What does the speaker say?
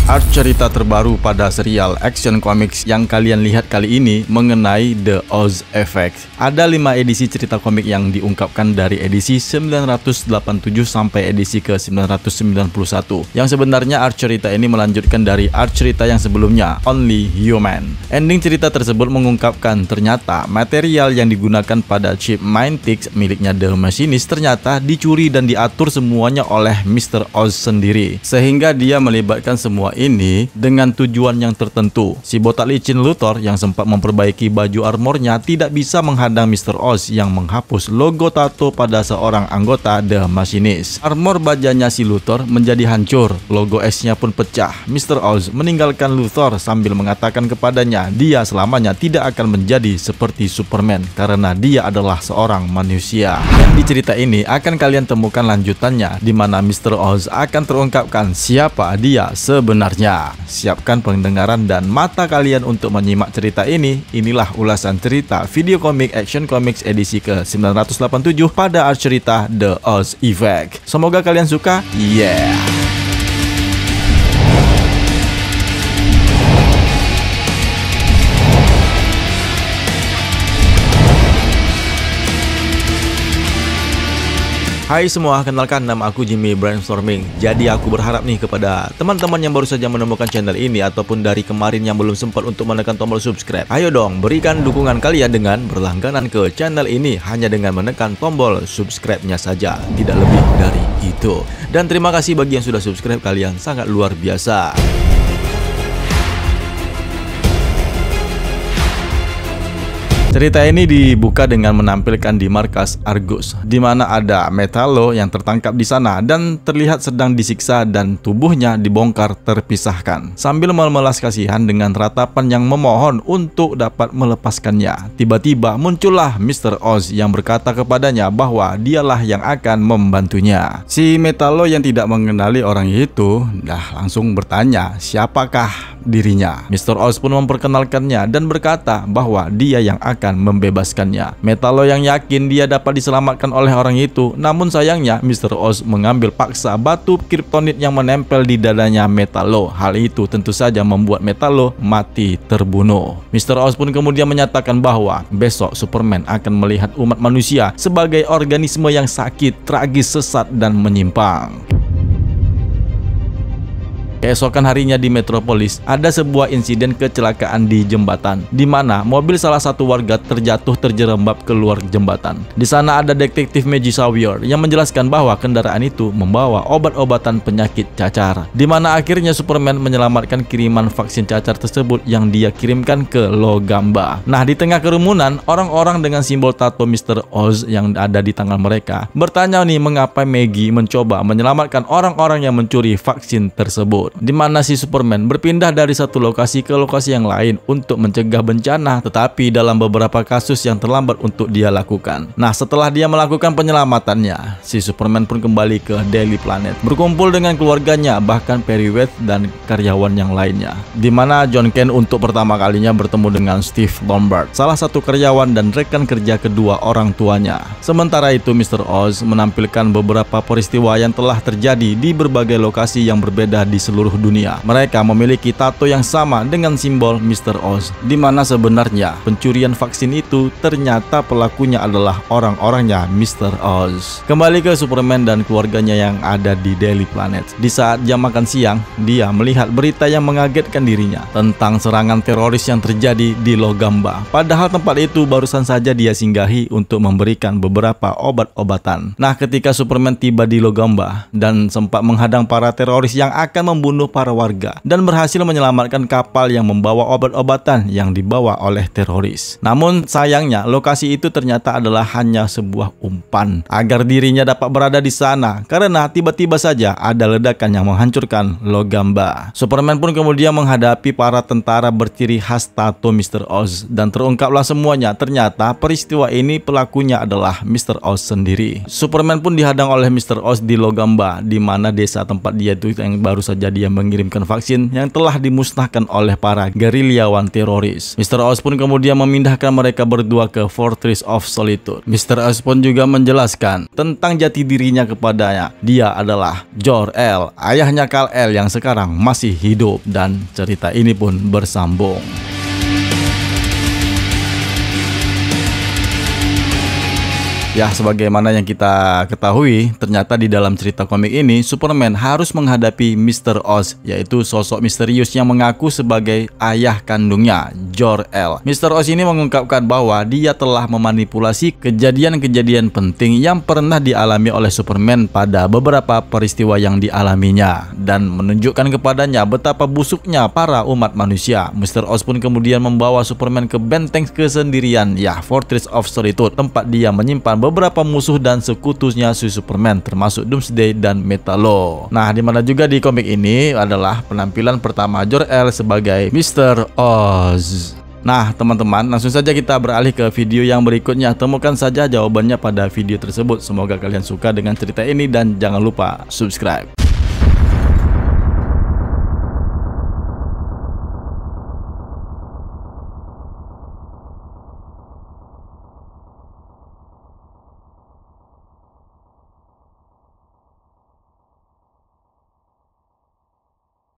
art cerita terbaru pada serial action comics yang kalian lihat kali ini mengenai The Oz Effect. Ada 5 edisi cerita komik yang diungkapkan dari edisi 987 sampai edisi ke 991, yang sebenarnya art cerita ini melanjutkan dari art cerita yang sebelumnya, Only Human. Ending cerita tersebut mengungkapkan ternyata material yang digunakan pada chip Mintix miliknya The Machinist ternyata dicuri dan diatur semuanya oleh Mr. Oz sendiri, sehingga dia melibatkan semua ini dengan tujuan yang tertentu. Si botak licin Luthor yang sempat memperbaiki baju armornya tidak bisa menghadang Mr. Oz yang menghapus logo tato pada seorang anggota The Machinist. Armor bajanya si Luthor menjadi hancur, logo S-nya pun pecah. Mr. Oz meninggalkan Luthor sambil mengatakan kepadanya dia selamanya tidak akan menjadi seperti Superman karena dia adalah seorang manusia. Dan di cerita ini akan kalian temukan lanjutannya di mana Mr. Oz akan terungkapkan siapa dia sebenarnya. Siapkan pendengaran dan mata kalian untuk menyimak cerita ini. Inilah ulasan cerita video komik Action Comics edisi ke-987 pada art cerita The Oz Effect. Semoga kalian suka. Hai semua, kenalkan nama aku Jimmy Brainstorming. Jadi aku berharap nih kepada teman-teman yang baru saja menemukan channel ini ataupun dari kemarin yang belum sempat untuk menekan tombol subscribe. Ayo dong, berikan dukungan kalian dengan berlangganan ke channel ini hanya dengan menekan tombol subscribe-nya saja, tidak lebih dari itu. Dan terima kasih bagi yang sudah subscribe, kalian sangat luar biasa. Cerita ini dibuka dengan menampilkan di markas Argus, di mana ada Metallo yang tertangkap di sana dan terlihat sedang disiksa dan tubuhnya dibongkar terpisahkan. Sambil memelas kasihan dengan ratapan yang memohon untuk dapat melepaskannya, tiba-tiba muncullah Mr. Oz yang berkata kepadanya bahwa dialah yang akan membantunya. Si Metallo yang tidak mengenali orang itu langsung bertanya siapakah dirinya. Mr. Oz pun memperkenalkannya dan berkata bahwa dia yang akan membebaskannya. Metallo yang yakin dia dapat diselamatkan oleh orang itu, namun sayangnya Mr. Oz mengambil paksa batu kryptonit yang menempel di dadanya Metallo. Hal itu tentu saja membuat Metallo mati terbunuh. Mr. Oz pun kemudian menyatakan bahwa besok Superman akan melihat umat manusia sebagai organisme yang sakit, tragis, sesat, dan menyimpang. Keesokan harinya di Metropolis ada sebuah insiden kecelakaan di jembatan, di mana mobil salah satu warga terjatuh terjerembab keluar jembatan. Di sana ada detektif Maggie Sawyer yang menjelaskan bahwa kendaraan itu membawa obat-obatan penyakit cacar, di mana akhirnya Superman menyelamatkan kiriman vaksin cacar tersebut yang dia kirimkan ke Logamba. Nah, di tengah kerumunan, orang-orang dengan simbol tato Mr. Oz yang ada di tangan mereka bertanya nih mengapa Maggie mencoba menyelamatkan orang-orang yang mencuri vaksin tersebut. Di mana si Superman berpindah dari satu lokasi ke lokasi yang lain untuk mencegah bencana, tetapi dalam beberapa kasus yang terlambat untuk dia lakukan. Nah, setelah dia melakukan penyelamatannya, si Superman pun kembali ke Daily Planet, berkumpul dengan keluarganya, bahkan Perry White dan karyawan yang lainnya. Di mana John Kent untuk pertama kalinya bertemu dengan Steve Lombard, salah satu karyawan dan rekan kerja kedua orang tuanya. Sementara itu Mr. Oz menampilkan beberapa peristiwa yang telah terjadi di berbagai lokasi yang berbeda di seluruh dunia. Mereka memiliki tato yang sama dengan simbol Mr. Oz, di mana sebenarnya pencurian vaksin itu ternyata pelakunya adalah orang-orangnya Mr. Oz. Kembali ke Superman dan keluarganya yang ada di Daily Planet. Di saat jam makan siang, dia melihat berita yang mengagetkan dirinya tentang serangan teroris yang terjadi di Logamba. Padahal tempat itu barusan saja dia singgahi untuk memberikan beberapa obat-obatan. Nah, ketika Superman tiba di Logamba dan sempat menghadang para teroris yang akan membunuh para warga dan berhasil menyelamatkan kapal yang membawa obat-obatan yang dibawa oleh teroris. Namun sayangnya lokasi itu ternyata adalah hanya sebuah umpan agar dirinya dapat berada di sana karena tiba-tiba saja ada ledakan yang menghancurkan Logamba. Superman pun kemudian menghadapi para tentara berciri khas tato Mr. Oz dan terungkaplah semuanya. Ternyata peristiwa ini pelakunya adalah Mr. Oz sendiri. Superman pun dihadang oleh Mr. Oz di Logamba, di mana desa tempat dia itu yang baru saja dia mengirimkan vaksin yang telah dimusnahkan oleh para gerilyawan teroris. Mr. Oz pun kemudian memindahkan mereka berdua ke Fortress of Solitude. Mr. Oz pun juga menjelaskan tentang jati dirinya kepadanya. Dia adalah Jor-El, ayahnya Kal-El yang sekarang masih hidup, dan cerita ini pun bersambung. Ya, sebagaimana yang kita ketahui, ternyata di dalam cerita komik ini, Superman harus menghadapi Mr. Oz, yaitu sosok misterius yang mengaku sebagai ayah kandungnya, Jor-El. Mr. Oz ini mengungkapkan bahwa dia telah memanipulasi kejadian-kejadian penting yang pernah dialami oleh Superman pada beberapa peristiwa yang dialaminya, dan menunjukkan kepadanya betapa busuknya para umat manusia. Mr. Oz pun kemudian membawa Superman ke benteng kesendirian, ya, Fortress of Solitude, tempat dia menyimpan beberapa musuh dan sekutunya si Superman, termasuk Doomsday dan Metallo. Nah, dimana juga di komik ini adalah penampilan pertama Jor-El sebagai Mr. Oz. Nah, teman-teman, langsung saja kita beralih ke video yang berikutnya. Temukan saja jawabannya pada video tersebut. Semoga kalian suka dengan cerita ini dan jangan lupa subscribe.